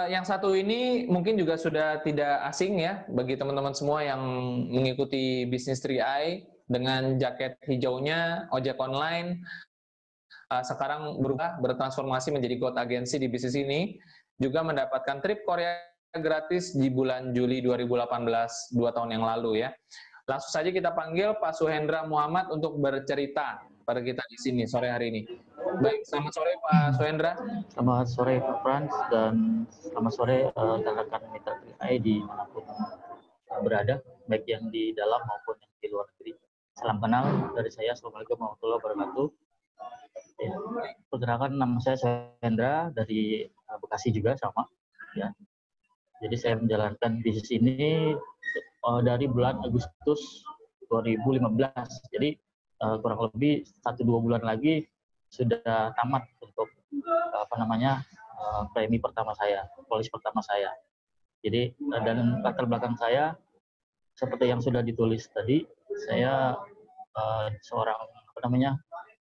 yang satu ini mungkin juga sudah tidak asing ya bagi teman-teman semua yang mengikuti bisnis 3i dengan jaket hijaunya ojek online. Sekarang berubah, bertransformasi menjadi growth agency di bisnis ini, juga mendapatkan trip Korea gratis di bulan Juli 2018, 2 tahun yang lalu ya. Langsung saja kita panggil Pak Suhendra Muhammad untuk bercerita pada kita di sini sore hari ini. Baik, selamat sore Pak Suhendra. Selamat sore Pak Frans, dan selamat sore rekan-rekan mitra 3i dimanapun berada, baik yang di dalam maupun yang di luar negeri. Salam kenal dari saya, Assalamualaikum warahmatullahi wabarakatuh. Ya, perkenalkan, nama saya Suhendra dari Bekasi juga sama. Ya, jadi saya menjalankan bisnis ini dari bulan Agustus 2015. Jadi kurang lebih 1-2 bulan lagi sudah tamat untuk premi pertama saya, polis pertama saya. Jadi dan latar belakang saya seperti yang sudah ditulis tadi, saya seorang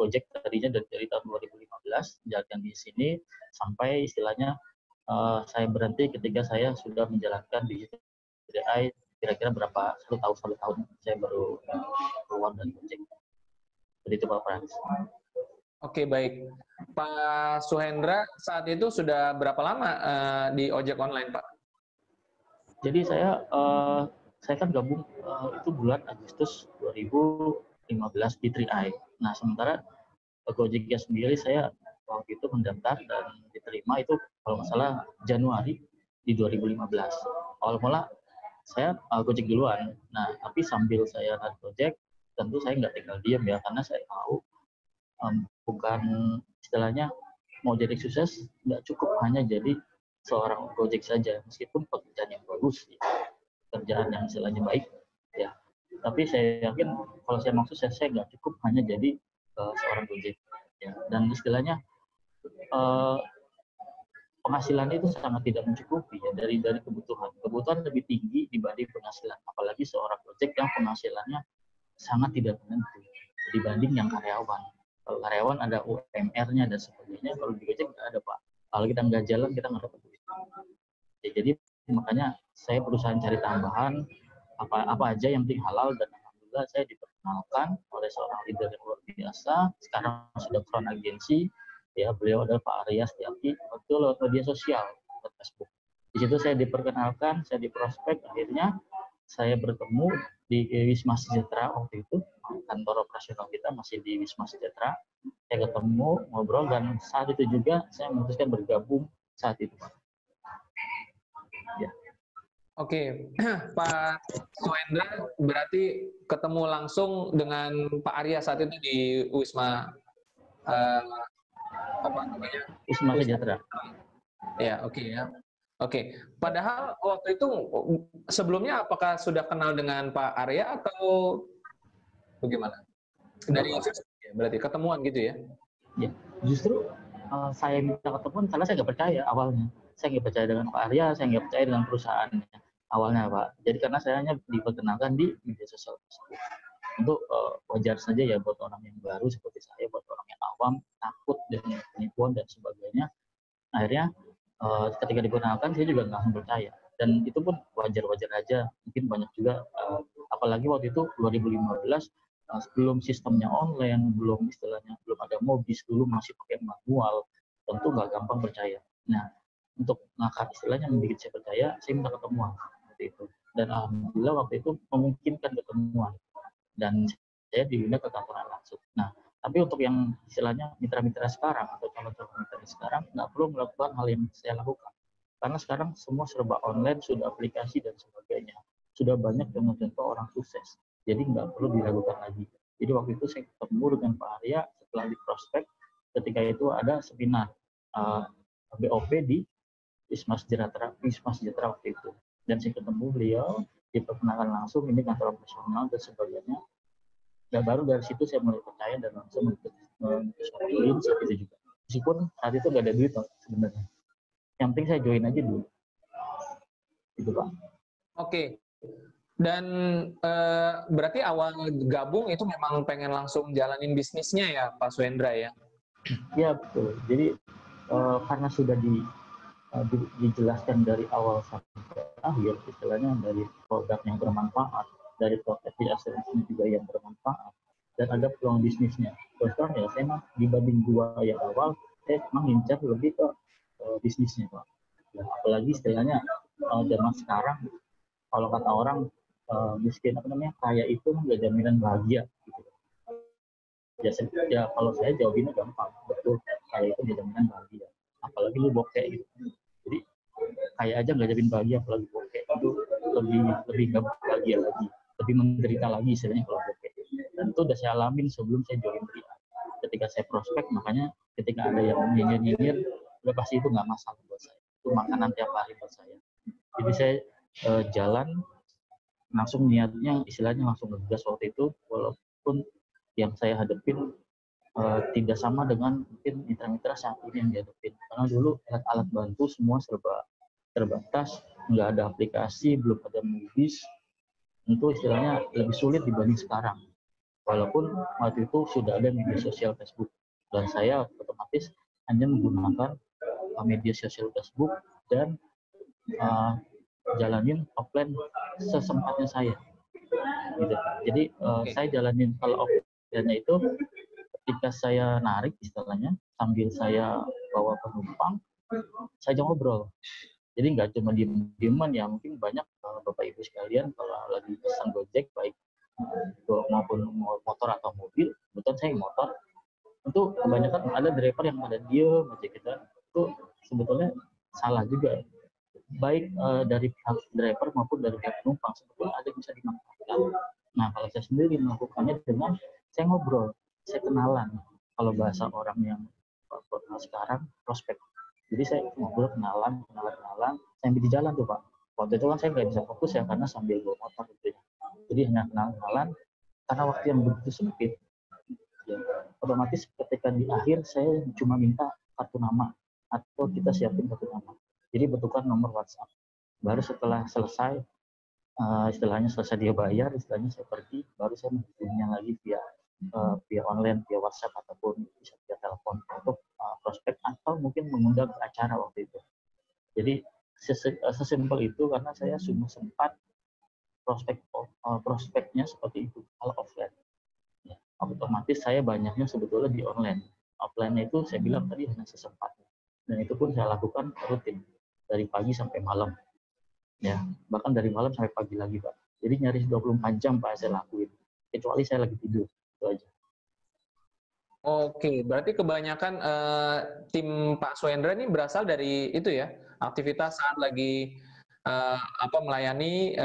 Gojek tadinya dari tahun 2015, jalan di sini sampai istilahnya saya berhenti ketika saya sudah menjalankan di 3i kira-kira berapa, 1 tahun saya baru keluar dari Gojek. Seperti itu Pak Frans. Oke, baik. Pak Suhendra saat itu sudah berapa lama di ojek online, Pak? Jadi saya kan gabung itu bulan Agustus 2015 di 3i. Nah, sementara Gojeknya sendiri saya waktu itu mendaftar dan diterima itu kalau nggak salah Januari di 2015. Awal mula saya Gojek duluan. Nah, tapi sambil saya naik Gojek, tentu saya nggak tinggal diam ya, karena saya tahu bukan istilahnya mau jadi sukses nggak cukup hanya jadi seorang Gojek saja, meskipun pekerjaan yang bagus, ya, pekerjaan yang istilahnya baik, ya. Tapi saya yakin kalau saya mau sukses, saya nggak cukup hanya jadi seorang Gojek, ya. Dan istilahnya penghasilan itu sangat tidak mencukupi ya, dari kebutuhan lebih tinggi dibanding penghasilan, apalagi seorang Gojek yang penghasilannya sangat tidak menentu dibanding yang karyawan. Kalau karyawan ada UMR-nya dan sebagainya, kalau di Gojek nggak ada Pak. Kalau kita nggak jalan, kita nggak dapat duit. Ya, jadi makanya saya berusaha cari tambahan apa aja yang penting halal, dan alhamdulillah saya diperkenalkan oleh seorang leader yang luar biasa. Sekarang sudah front agensi, ya, beliau adalah Pak Arya Setiapi, itu lewat media sosial, lewat Facebook. Di situ saya diperkenalkan, saya diprospek, akhirnya saya bertemu di Wisma Sejahtera waktu itu, kantor operasional kita masih di Wisma Sejahtera. Saya ketemu, ngobrol, dan saat itu juga saya memutuskan bergabung saat itu. Ya. Oke, Pak Suhendra berarti ketemu langsung dengan Pak Arya saat itu di Wisma Wisma Sejahtera. Ya, oke ya. Oke, padahal waktu itu sebelumnya apakah sudah kenal dengan Pak Arya atau bagaimana? Dari berarti ketemuan gitu ya? Ya, justru saya minta ketemuan karena saya nggak percaya awalnya. Saya nggak percaya dengan Pak Arya, saya nggak percaya dengan perusahaannya awalnya Pak. Jadi karena saya hanya diperkenalkan di media sosial tersebut. Untuk wajar saja ya buat orang yang baru seperti saya, buat orang yang awam, takut dengan penipuan dan sebagainya. Akhirnya ketika diperkenalkan saya juga nggak percaya, dan itu pun wajar-wajar aja. Mungkin banyak juga apalagi waktu itu 2015 sebelum sistemnya online, belum istilahnya belum ada Mobis, dulu masih pakai manual, tentu nggak gampang percaya. Nah, untuk ngakak istilahnya membuat saya percaya, saya minta ketemuan waktu itu, dan alhamdulillah waktu itu memungkinkan ketemuan dan saya diundang ke kantoran langsung. Nah, tapi untuk yang istilahnya mitra-mitra sekarang atau calon-calon mitra sekarang nggak perlu melakukan hal yang saya lakukan, karena sekarang semua serba online, sudah aplikasi dan sebagainya, sudah banyak contoh-contoh orang sukses, jadi nggak perlu diragukan lagi. Jadi waktu itu saya ketemu dengan Pak Arya setelah di prospek, ketika itu ada seminar BOP di Wisma Sejahtera waktu itu, dan saya ketemu beliau, diperkenalkan langsung, ini kantor operasional dan sebagainya. Dan baru dari situ saya mulai percaya dan langsung join saat itu juga. Meskipun saat itu nggak ada duit sebenarnya. Yang penting saya join aja dulu. Gitu Pak. Oke. Dan berarti awal gabung itu memang pengen langsung jalanin bisnisnya ya Pak Suhendra ya? Iya betul. Jadi karena sudah dijelaskan dari awal sampai akhir, istilahnya dari produk yang bermanfaat, dari proteksi asuransi juga yang bermanfaat, dan ada peluang bisnisnya. Terus terang ya, saya mah dibanding dua yang awal, saya memang ngincar lebih ke bisnisnya Pak. Ya, apalagi istilahnya zaman sekarang, kalau kata orang miskin apa namanya kaya itu nggak jaminan bahagia gitu. Ya kalau saya jawabinnya gampang, betul, kaya itu nggak jaminan bahagia. Apalagi lu bokeh gitu. Jadi kaya aja nggak jaminan bahagia, apalagi bokeh itu lebih lebih nggak bahagia lagi, lebih menderita lagi istilahnya kalau bokeh. Dan itu udah saya alamin sebelum saya join TRI. Ketika saya prospek, makanya ketika ada yang nyinyir-nyinyir, udah pasti itu nggak masalah buat saya. Itu makanan tiap hari buat saya. Jadi saya jalan langsung niatnya istilahnya langsung ngegas waktu itu, walaupun yang saya hadepin tidak sama dengan mungkin mitra-mitra saat ini yang dihadapin. Karena dulu alat-alat bantu semua serba terbatas, nggak ada aplikasi, belum ada Moody's, tentu istilahnya lebih sulit dibanding sekarang. Walaupun waktu itu sudah ada media sosial Facebook, dan saya otomatis hanya menggunakan media sosial Facebook dan jalanin offline sesempatnya saya. Gitu. Jadi saya jalanin kalau offline-nya itu ketika saya narik istilahnya sambil saya bawa penumpang, saya ajak ngobrol. Jadi nggak cuma diem-dieman ya, mungkin banyak Bapak Ibu sekalian kalau lagi pesan Gojek baik maupun motor atau mobil, kebetulan saya motor, itu kebanyakan ada driver yang pada diem aja kita, itu sebetulnya salah juga. Baik dari pihak driver maupun dari pihak penumpang sebetulnya ada yang bisa dimanfaatkan. Nah kalau saya sendiri melakukannya dengan saya ngobrol, saya kenalan. Kalau bahasa orang yang sekarang prospek. Jadi saya ngobrol kenalan, sambil di jalan tuh Pak. Waktu itu kan saya nggak bisa fokus ya karena sambil bawa motor gitu ya. Jadi hanya kenalan, karena waktu yang begitu sempit. Ya, otomatis ketika di akhir saya cuma minta kartu nama atau kita siapin kartu nama. Jadi bertukar nomor WhatsApp. Baru setelah selesai, istilahnya selesai dia bayar, istilahnya saya pergi, baru saya menghubunginya lagi via online, via WhatsApp ataupun bisa via telepon untuk prospek atau mungkin mengundang ke acara waktu itu. Jadi sesimpel itu karena saya cuma sempat prospeknya seperti itu kalau offline. Ya, otomatis saya banyaknya sebetulnya di online. Offline-nya itu saya bilang tadi hanya sesempatnya. Dan itu pun saya lakukan rutin dari pagi sampai malam. Ya, bahkan dari malam sampai pagi lagi, Pak. Jadi nyaris 24 jam Pak saya lakuin. Kecuali saya lagi tidur. Itu aja. Oke, berarti kebanyakan tim Pak Swendra ini berasal dari itu ya, aktivitas saat lagi melayani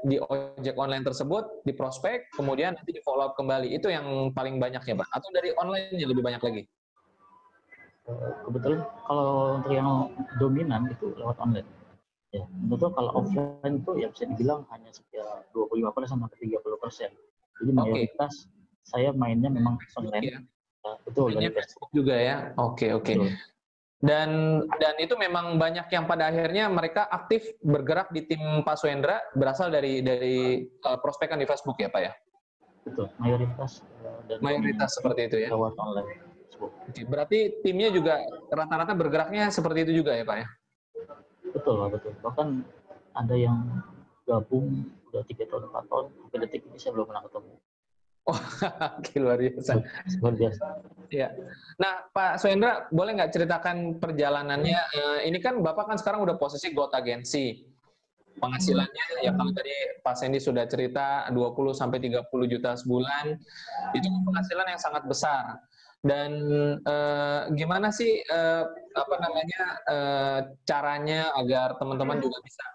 di ojek online tersebut, di prospek, kemudian nanti di follow up kembali. Itu yang paling banyak ya Pak? Atau dari online-nya lebih banyak lagi? Kebetulan kalau untuk yang dominan itu lewat online. Ya, betul kalau offline itu ya bisa dibilang hanya sekitar 25% sampai 30%. Jadi mayoritas saya mainnya memang online. Ya. Betul, dari Facebook juga ya. Oke. Dan itu memang banyak yang pada akhirnya mereka aktif bergerak di tim Pak Swendra berasal dari prospekan di Facebook ya Pak ya? Betul, mayoritas seperti itu ya. Lewat online. Oke, berarti timnya juga rata-rata bergeraknya seperti itu juga ya Pak ya? Betul. Bahkan ada yang gabung udah 3 tahun, 4 tahun, sampai detik ini saya belum pernah ketemu. Oh, luar biasa. Luar biasa. Ya. Nah, Pak Swendra, boleh nggak ceritakan perjalanannya? Ini kan Bapak kan sekarang udah posisi growth agency. Penghasilannya, ya kalau tadi Pak Sandy sudah cerita 20-30 juta sebulan, itu penghasilan yang sangat besar. Dan gimana sih caranya agar teman-teman juga bisa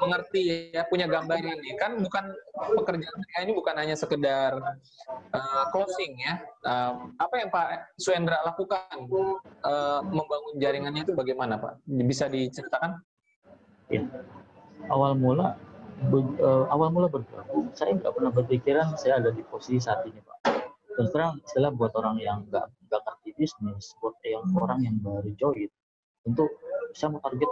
mengerti ya, punya gambaran nih, kan bukan pekerjaan ini bukan hanya sekedar closing ya. Apa yang Pak Swendra lakukan membangun jaringannya itu bagaimana Pak? Bisa diceritakan? Ya. Awal mula bergabung, saya nggak pernah berpikiran saya ada di posisi saat ini Pak. Terus terang, istilah buat orang yang nggak ngerti bisnis, buat orang yang baru join, untuk saya mau target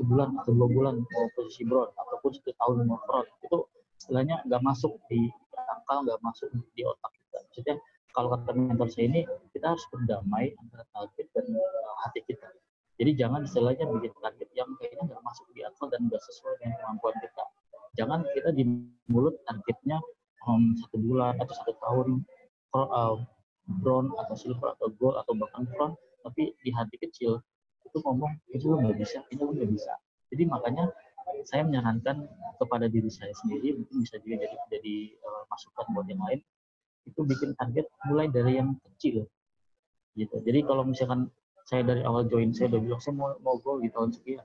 1 bulan atau 2 bulan mau posisi broad ataupun 1 tahun mau broad, itu istilahnya nggak masuk di akal, nggak masuk di otak kita. Maksudnya kalau kata mentor saya ini, kita harus berdamai antara target dan hati kita. Jadi jangan istilahnya bikin target yang kayaknya nggak masuk di akal dan nggak sesuai dengan kemampuan kita. Jangan kita di mulut targetnya 1 bulan atau 1 tahun bronze atau silver atau gold atau bahkan bronze, tapi di hati kecil itu ngomong itu lo nggak bisa, itu lo nggak bisa. Jadi makanya saya menyarankan kepada diri saya sendiri, mungkin bisa juga jadi masukan buat yang lain, itu bikin target mulai dari yang kecil gitu. Jadi kalau misalkan saya dari awal join saya udah bilang saya mau goal di tahun sekian,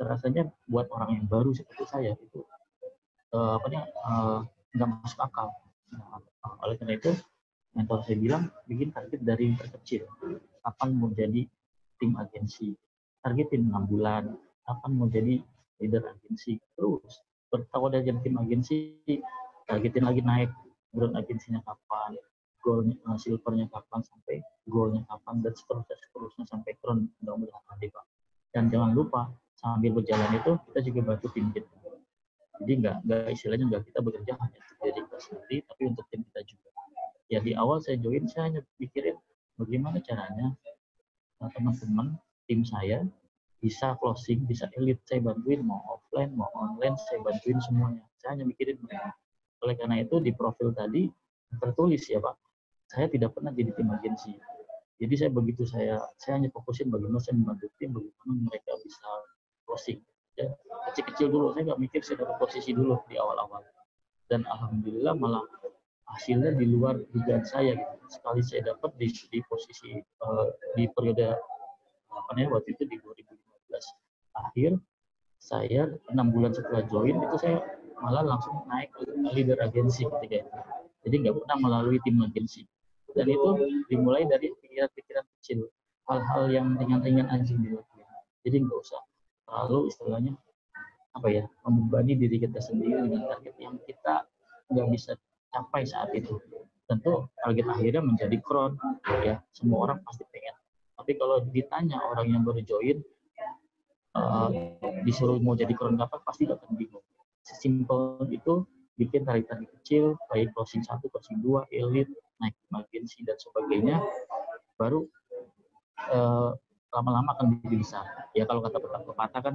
rasanya buat orang yang baru seperti saya itu nggak masuk akal. Nah, oleh karena itu mentor saya bilang bikin target dari yang terkecil. Kapan mau jadi tim agensi, targetin 6 bulan. Kapan mau jadi leader agensi, terus kalau udah jadi tim agensi targetin lagi naik bronze agensinya kapan, goalnya silvernya kapan, sampai goalnya kapan, dan seterusnya sampai crown, mudah-mudahan nanti Pak. Dan jangan lupa sambil berjalan itu kita juga bantu tim kita. Jadi nggak istilahnya nggak kita bekerja hanya untuk diri kita sendiri, tapi untuk tim kita juga. Ya di awal saya join, saya hanya pikirin bagaimana caranya teman-teman tim saya bisa closing, bisa elite, saya bantuin, mau offline, mau online, saya bantuin semuanya. Saya hanya mikirin mereka. Oleh karena itu di profil tadi tertulis ya Pak, saya tidak pernah jadi tim agensi. Jadi saya hanya fokusin bagaimana saya membantu tim, bagaimana mereka bisa closing. Ya, kecil-kecil dulu, saya nggak mikir saya dapat posisi dulu di awal-awal. Dan alhamdulillah malah hasilnya di luar dugaan saya gitu. Sekali saya dapat di posisi di periode waktu itu di 2015 akhir, saya 6 bulan setelah join itu saya malah langsung naik ke leader agensi ketika itu. Jadi nggak pernah melalui tim agensi. Dan itu dimulai dari pikiran-pikiran kecil, hal-hal yang ringan-ringan aja dilakukan. Jadi nggak usah terlalu istilahnya membebani diri kita sendiri dengan target yang kita nggak bisa capai saat itu. Tentu target akhirnya menjadi crown, ya semua orang pasti pengen. Tapi kalau ditanya orang yang baru join, disuruh mau jadi crown kapan, pasti akan bingung. Sesimpel itu, bikin target kecil, baik closing 1, closing 2, elite, naik agensi dan sebagainya, baru lama-lama akan jadi besar. Ya kalau kata pepatah kan,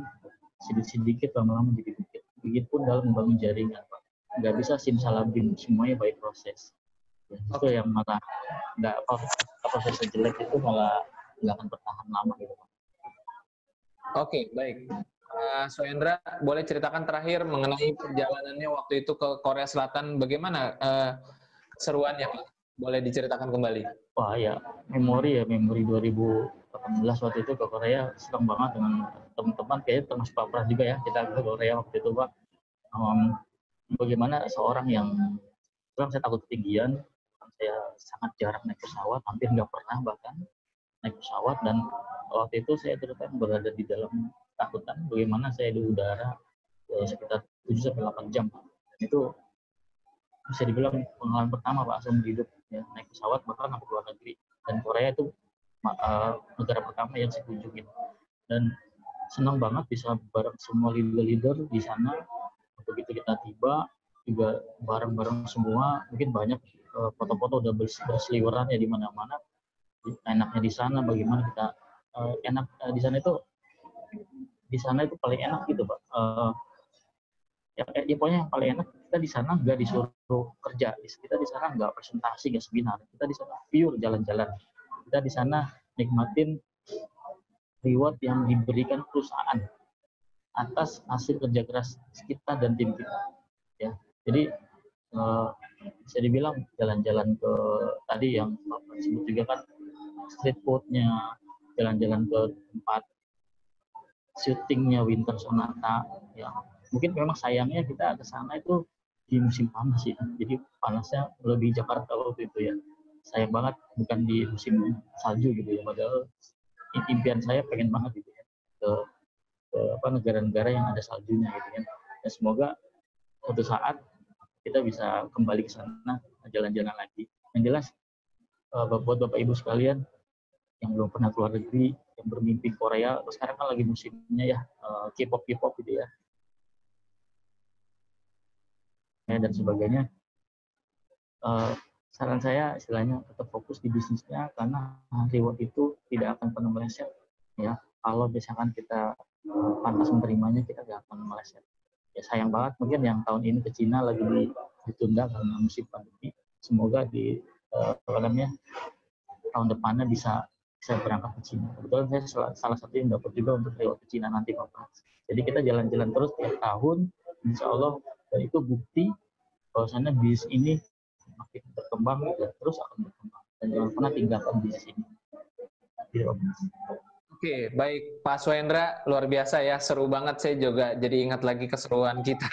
sedikit lama-lama jadi bukit. Begitupun dalam membangun jaringan, Pak. Nggak bisa simsalabim, semuanya by proses. Ya, itu yang malah nggak prosesnya jelek itu malah nggak akan bertahan lama gitu, Pak. Oke, baik. Soendra, boleh ceritakan terakhir mengenai perjalanannya waktu itu ke Korea Selatan, bagaimana keseruannya, Pak? Boleh diceritakan kembali? Wah ya, memori 2018 waktu itu ke Korea, senang banget dengan teman-teman, kayaknya termasuk Pak Pras juga ya, kita ke Korea waktu itu Pak. Bagaimana seorang yang saya takut ketinggian, saya sangat jarang naik pesawat, hampir nggak pernah bahkan naik pesawat, dan waktu itu saya terutama berada di dalam takutan bagaimana saya di udara sekitar 7-8 jam. Dan itu bisa dibilang pengalaman pertama Pak seumur hidup ya, naik pesawat bahkan sampai luar negeri. Dan Korea itu negara pertama yang saya kunjungin. Dan senang banget bisa bareng semua leader-leader di sana. Begitu kita tiba juga bareng-bareng semua, mungkin banyak foto-foto udah berseliweran ya di mana-mana. Enaknya di sana bagaimana kita enak di sana itu paling enak gitu Pak. Ya pokoknya yang paling enak, kita di sana nggak disuruh kerja, kita di sana nggak presentasi, nggak seminar, kita di sana pure jalan-jalan, kita di sana nikmatin reward yang diberikan perusahaan atas hasil kerja keras kita dan tim kita ya. Jadi bisa dibilang jalan-jalan ke tadi yang Bapak sebut juga kan, street food-nya, jalan-jalan ke tempat syutingnya Winter Sonata ya. Mungkin memang sayangnya kita ke sana itu di musim panas ya, jadi panasnya lebih Jakarta waktu itu ya. Sayang banget bukan di musim salju gitu ya, padahal impian saya pengen banget gitu ya ke negara-negara yang ada saljunya gitu kan. Dan semoga suatu saat kita bisa kembali ke sana jalan-jalan lagi. Yang jelas buat Bapak Ibu sekalian yang belum pernah keluar negeri, yang bermimpi Korea, sekarang kan lagi musimnya ya, K-pop gitu ya, dan sebagainya. Saran saya istilahnya tetap fokus di bisnisnya, karena reward itu tidak akan pernah meleset ya. kalau misalkan kita pantas menerimanya, kita nggak akan meleset. Ya sayang banget mungkin yang tahun ini ke Cina lagi ditunda karena musim pandemi. Semoga di tahun depannya bisa berangkat ke Cina. Kebetulan saya salah satu yang dapat juga untuk lewat ke Cina nanti Bapak. Jadi kita jalan-jalan terus tiap tahun, insya Allah, dan itu bukti bahwasannya bisnis ini makin berkembang dan terus akan berkembang. Dan jangan pernah tinggalkan bisnis ini. Oke, baik Pak Swendra, luar biasa ya, seru banget. Saya juga jadi ingat lagi keseruan kita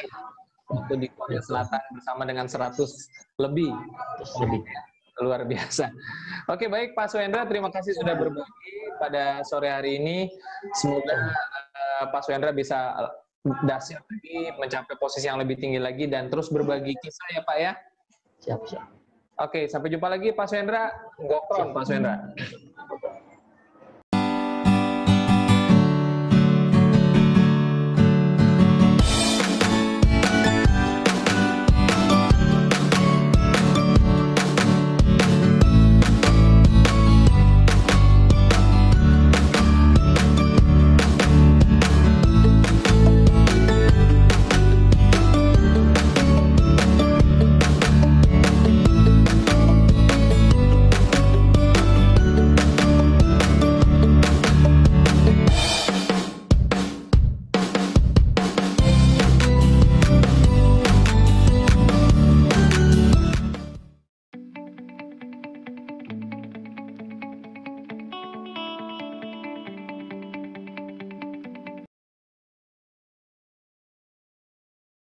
waktu di Korea Selatan bersama dengan 100 lebih. Luar biasa. Oke, baik Pak Swendra, terima kasih sudah berbagi pada sore hari ini. Semoga Pak Swendra bisa dahsyat lagi, mencapai posisi yang lebih tinggi lagi, dan terus berbagi kisah ya Pak ya. Siap. Oke, sampai jumpa lagi Pak Swendra. Gokron Pak Swendra.